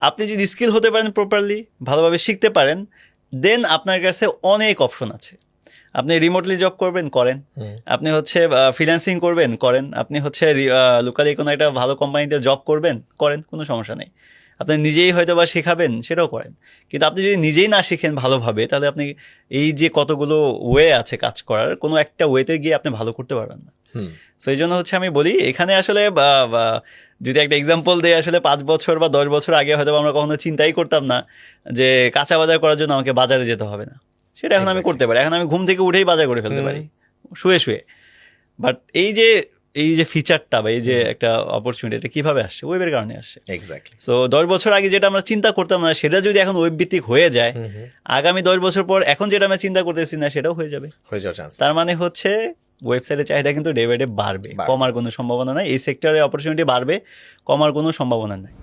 আপনি যদি স্কিল হতে পারেন প্রপারলি, ভালোভাবে শিখতে পারেন, দেন আপনার কাছে অনেক অপশন আছে। আপনি রিমোটলি জব করবেন, করেন। আপনি হচ্ছে ফ্রিল্যান্সিং করবেন, করেন। আপনি হচ্ছে লোকালি কোনো একটা ভালো কোম্পানিতে জব করবেন, করেন, কোনো সমস্যা নেই। আপনি নিজেই হয়তো বা শেখাবেন, সেটাও করেন। কিন্তু আপনি যদি নিজেই না শিখেন ভালোভাবে, তাহলে আপনি এই যে কতগুলো ওয়ে আছে কাজ করার, কোনো একটা ওয়েতে গিয়ে আপনি ভালো করতে পারবেন না। সো এই জন্য হচ্ছে আমি বলি, এখানে আসলে যদি একটা এক্সাম্পল দেয়, আসলে 5 বছর বা 10 বছর আগে হয়তো আমরা কখনো চিন্তাই করতাম না যে কাঁচা বাজার করার জন্য আমাকে বাজারে যেতে হবে না। সেটা এখন আমি করতে পারি। এখন আমি ঘুম থেকে উঠেই বাজার করে ফেলতে পারি, শুয়ে শুয়ে। বাট এই যে ফিচারটা বা এই যে একটা অপরচুনিটি, এটা কিভাবে আসছে? ওয়েবের কারণে আসছে। এক্স্যাক্টলি। সো 10 বছর আগে যেটা আমরা চিন্তা করতাম না, সেটা যদি এখন ওয়েব ভিত্তিক হয়ে যায়, আগামী 10 বছর পর এখন যেটা আমরা চিন্তা করতেছি না, সেটাও হয়ে যাবে। হয়ে যাওয়ার চান্স। তার মানে হচ্ছে ওয়েবসাইটের চাহিদা কিন্তু ডে বাই ডে বাড়বে, কমার কোনো সম্ভাবনা নাই। এই সেক্টরে অপরচুনিটি বাড়বে, কমার কোনো সম্ভাবনা নাই।